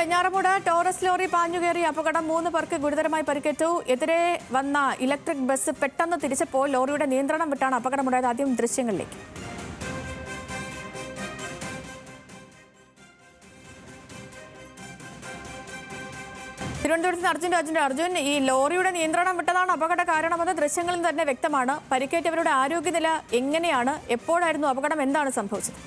Venjaramoodu Taurus lorry പാഞ്ഞുകയറി അപകടം 3 പേർക്ക് ഗുരുതരമായി പരിക്കേറ്റു. എതിരെ വന്ന ഇലക്ട്രിക് ബസ് പെട്ടെന്ന് തിരിച്ചപ്പോൾ ലോറിയുടെ നിയന്ത്രണം വിട്ടാണ് അപകടമുണ്ടായത്. ആദ്യം ദൃശ്യങ്ങളിലേക്ക്. തിരുവനന്തപുരത്ത് അർജുൻ, ഈ ലോറിയുടെ നിയന്ത്രണം വിട്ടതാണ് അപകട കാരണമെന്ന് ദൃശ്യങ്ങളിൽ തന്നെ വ്യക്തമാണ്. പരിക്കേറ്റവരുടെ ആരോഗ്യനില എങ്ങനെയാണ്? എപ്പോഴായിരുന്നു അപകടം? എന്താണ് സംഭവിച്ചത്?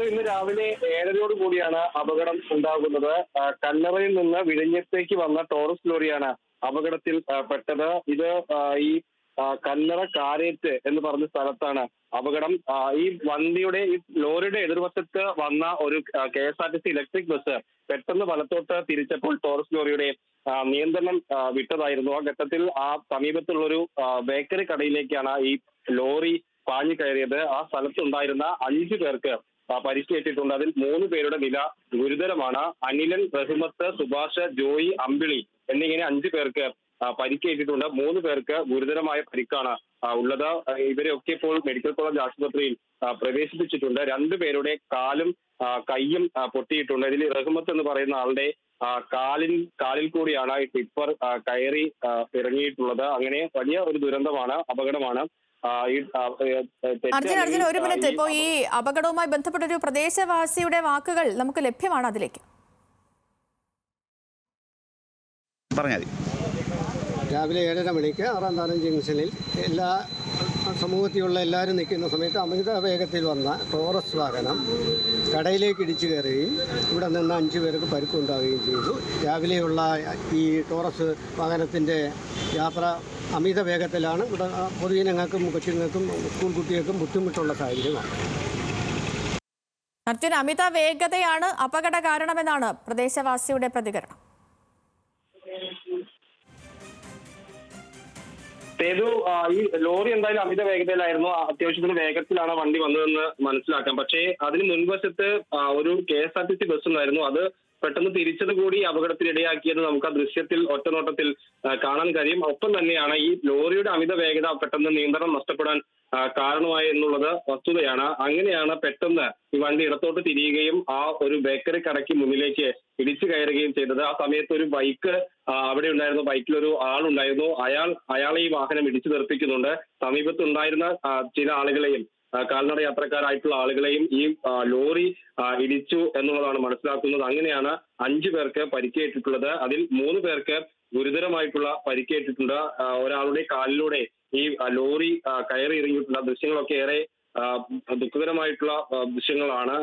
ഇന്ന് രാവിലെ 7:30 കൂടിയാണ് അപകടം ഉണ്ടാകുന്നത്. കല്ലറയിൽ നിന്ന് വിഴിഞ്ഞത്തേക്ക് വന്ന ടോറസ് ലോറിയാണ് അപകടത്തിൽ പെട്ടത്. ഇത് ഈ കല്ലറ കാരേറ്റ് എന്ന് പറഞ്ഞ സ്ഥലത്താണ് അപകടം. ഈ ലോറിയുടെ എതിർവശത്ത് വന്ന ഒരു KSRTC ഇലക്ട്രിക് ബസ് പെട്ടെന്ന് വലത്തോട്ട് തിരിച്ചപ്പോൾ ടോറസ് ലോറിയുടെ നിയന്ത്രണം വിട്ടതായിരുന്നു. ആ ഘട്ടത്തിൽ ആ സമീപത്തുള്ളൊരു ബേക്കറി കടയിലേക്കാണ് ഈ ലോറി പാഞ്ഞു കയറിയത്. ആ സ്ഥലത്തുണ്ടായിരുന്ന 5 പേർക്ക് പരിക്കേറ്റിട്ടുണ്ട്. അതിൽ 3 പേരുടെ നില ഗുരുതരമാണ്. അനിലൻ, റഹ്മത്ത്, സുഭാഷ്, ജോയി, അമ്പിളി എന്നിങ്ങനെ 5 പേർക്ക് പരിക്കേറ്റിട്ടുണ്ട്. 3 പേർക്ക് ഗുരുതരമായ പരിക്കാണ് ഉള്ളത്. ഇവരെയൊക്കെ ഇപ്പോൾ മെഡിക്കൽ കോളേജ് ആശുപത്രിയിൽ പ്രവേശിപ്പിച്ചിട്ടുണ്ട്. 2 പേരുടെ കാലും കൈയും പൊട്ടിയിട്ടുണ്ട്. ഇതിൽ റഹ്മത്ത് എന്ന് പറയുന്ന ആളുടെ കാലിൽ കൂടിയാണ് ഈ ടിപ്പർ കയറി ഇറങ്ങിയിട്ടുള്ളത്. അങ്ങനെ വലിയ ഒരു ദുരന്തമാണ്, അപകടമാണ്. അർജുൻ, ഒരു മിനിറ്റ്. ഇപ്പോ ഈ അപകടവുമായി ബന്ധപ്പെട്ട ഒരു പ്രദേശവാസിയുടെ വാക്കുകൾ നമുക്ക് ലഭ്യമാണ്. അതിലേക്ക് പറഞ്ഞാൽ രാവിലെ 7:30 മണിക്ക് 6-താനം ജംഗ്ഷനിൽ എല്ലാ സമൂഹത്തിലുള്ള എല്ലാവരും നിൽക്കുന്ന സമയത്ത് അമിത വേഗത്തിൽ വന്ന ടോറസ് വാഹനം കടയിലേക്ക് ഇടിച്ചു കയറുകയും ഇവിടെ നിന്ന് 5 പേർക്ക് പരിക്കുണ്ടാവുകയും ചെയ്തു. രാവിലെയുള്ള ഈ ടോറസ് വാഹനത്തിൻ്റെ യാത്ര അമിത വേഗത്തിലാണ്. ഇവിടെ പൊതുജനങ്ങൾക്കും കൊച്ചുങ്ങൾക്കും സ്കൂൾ കുട്ടികൾക്കും ബുദ്ധിമുട്ടുള്ള സാഹചര്യമാണ്. അർജുൻ, അമിത വേഗതയാണ് അപകട കാരണമെന്നാണ് പ്രദേശവാസിയുടെ പ്രതികരണം. ഈ ലോറി എന്തായാലും അമിത വേഗതയിലായിരുന്നു. അത്യാവശ്യത്തിന് വേഗത്തിലാണ് വണ്ടി വന്നതെന്ന് മനസ്സിലാക്കാം. പക്ഷേ അതിന് മുൻവശത്ത് ഒരു KSRTC ബസ് ഉണ്ടായിരുന്നു. അത് പെട്ടെന്ന് തിരിച്ചത് കൂടി അപകടത്തിനിടയാക്കിയത് നമുക്ക് ആ ദൃശ്യത്തിൽ ഒറ്റനോട്ടത്തിൽ കാണാൻ കഴിയും. ഒപ്പം തന്നെയാണ് ഈ ലോറിയുടെ അമിത വേഗത പെട്ടെന്ന് നിയന്ത്രണം നഷ്ടപ്പെടാൻ കാരണമായി എന്നുള്ളത് വസ്തുതയാണ്. അങ്ങനെയാണ് പെട്ടെന്ന് ഈ വണ്ടി ഇടത്തോട്ട് തിരിയുകയും ആ ഒരു ബേക്കറി കടയ്ക്ക് മുന്നിലേക്ക് ഇടിച്ചു കയറുകയും ചെയ്തത്. ആ സമയത്ത് ഒരു ബൈക്ക് അവിടെ ഉണ്ടായിരുന്നു. ബൈക്കിലൊരു ആളുണ്ടായിരുന്നു. അയാളെ ഈ വാഹനം ഇടിച്ചു തെറിപ്പിക്കുന്നുണ്ട്. സമീപത്തുണ്ടായിരുന്ന ചില ആളുകളെയും കാൽനട യാത്രക്കാരായിട്ടുള്ള ആളുകളെയും ഈ ലോറി ഇടിച്ചു എന്നുള്ളതാണ് മനസ്സിലാക്കുന്നത്. അങ്ങനെയാണ് 5 പേർക്ക് പരിക്കേറ്റിട്ടുള്ളത്. അതിൽ 3 പേർക്ക് ഗുരുതരമായിട്ടുള്ള പരിക്കേറ്റിട്ടുണ്ട്. ഒരാളുടെ കാലിലൂടെ ഈ ലോറി കയറി ഇറങ്ങിയിട്ടുള്ള ദൃശ്യങ്ങളൊക്കെ ഏറെ ദുഃഖകരമായിട്ടുള്ള ദൃശ്യങ്ങളാണ്.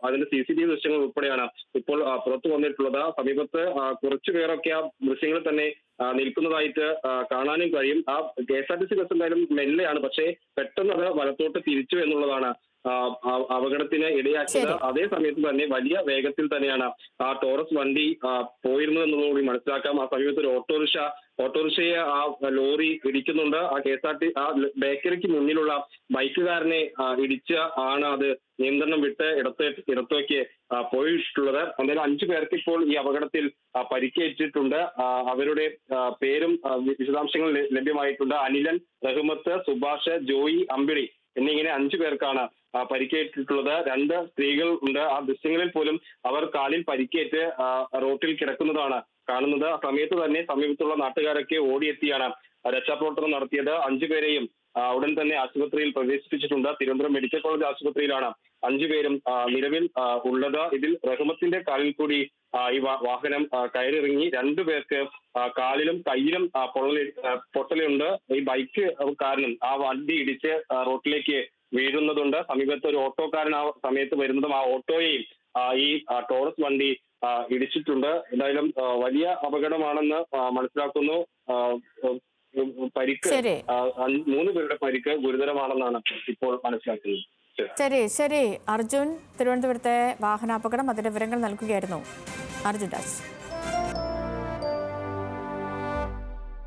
അതിന്റെ CCTV ദൃശ്യങ്ങൾ ഉൾപ്പെടെയാണ് ഇപ്പോൾ പുറത്തു വന്നിട്ടുള്ളത്. സമീപത്ത് കുറച്ചു പേരൊക്കെ ആ ദൃശ്യങ്ങളിൽ തന്നെ നിൽക്കുന്നതായിട്ട് കാണാനും കഴിയും. ആ KSRTC ബസ് എന്തായാലും മെല്ലെയാണ്, പക്ഷേ പെട്ടെന്ന് അത് വലത്തോട്ട് തിരിച്ചു എന്നുള്ളതാണ് അപകടത്തിന് ഇടയാക്കിയത്. അതേ സമയത്ത് തന്നെ വലിയ വേഗത്തിൽ തന്നെയാണ് ആ ടോറസ് വണ്ടി പോയിരുന്നത് എന്നുള്ളതുകൂടി മനസ്സിലാക്കാം. ആ സമയത്ത് ഒരു ഓട്ടോറിക്ഷയെ ആ ലോറി ഇടിക്കുന്നുണ്ട്. ആ KSRTC ആ ബേക്കറിക്ക് മുന്നിലുള്ള ബൈക്കുകാരനെ ഇടിച്ച് ആണ് അത് നിയന്ത്രണം വിട്ട് ഇടത്തേക്ക് പോയിട്ടുള്ളത്. എന്തായാലും 5 പേർക്ക് ഇപ്പോൾ ഈ അപകടത്തിൽ പരിക്കേറ്റിട്ടുണ്ട്. അവരുടെ പേരും വിശദാംശങ്ങൾ ലഭ്യമായിട്ടുണ്ട്. അനിലൻ, റഹ്മത്ത്, സുഭാഷ്, ജോയി, അമ്പിളി എന്നിങ്ങനെ 5 പേർക്കാണ് പരിക്കേറ്റിട്ടുള്ളത്. 2 സ്ത്രീകൾ ഉണ്ട്. ആ ദൃശ്യങ്ങളിൽ പോലും അവർ കാലിൽ പരിക്കേറ്റ് റോട്ടിൽ കിടക്കുന്നതാണ് കാണുന്നത്. ആ സമയത്ത് തന്നെ സമീപത്തുള്ള നാട്ടുകാരൊക്കെ ഓടിയെത്തിയാണ് രക്ഷാപ്രവർത്തനം നടത്തിയത്. 5 പേരെയും ഉടൻ തന്നെ ആശുപത്രിയിൽ പ്രവേശിപ്പിച്ചിട്ടുണ്ട്. തിരുവനന്തപുരം മെഡിക്കൽ കോളേജ് ആശുപത്രിയിലാണ് 5 പേരും നിലവിൽ ഉള്ളത്. ഇതിൽ റഹ്മത്തിന്റെ കാലിൽ കൂടി ഈ വാഹനം കയറിയിറങ്ങി. 2 പേർക്ക് കാലിലും കയ്യിലും പൊട്ടലുണ്ട്. ഈ ബൈക്ക് കാരണം ആ വണ്ടി ഇടിച്ച് റോട്ടിലേക്ക് വീഴുന്നതുണ്ട്. സമീപത്ത് ഒരു ഓട്ടോക്കാരൻ ആ സമയത്ത് വരുന്നതും ആ ഓട്ടോയെയും ഈ ടോറസ് വണ്ടി ഇടിച്ചിട്ടുണ്ട്. എന്തായാലും വലിയ അപകടമാണെന്ന് മനസ്സിലാക്കുന്നു. പരിക്ക് 3 പേരുടെ പരിക്ക് ഗുരുതരമാണെന്നാണ് ഇപ്പോൾ മനസ്സിലാക്കുന്നത്. ശരി അർജുൻ, തിരുവനന്തപുരത്തെ വാഹനാപകടം അതിന്റെ വിവരങ്ങൾ നൽകുകയായിരുന്നു അർജുൻ രാജ്.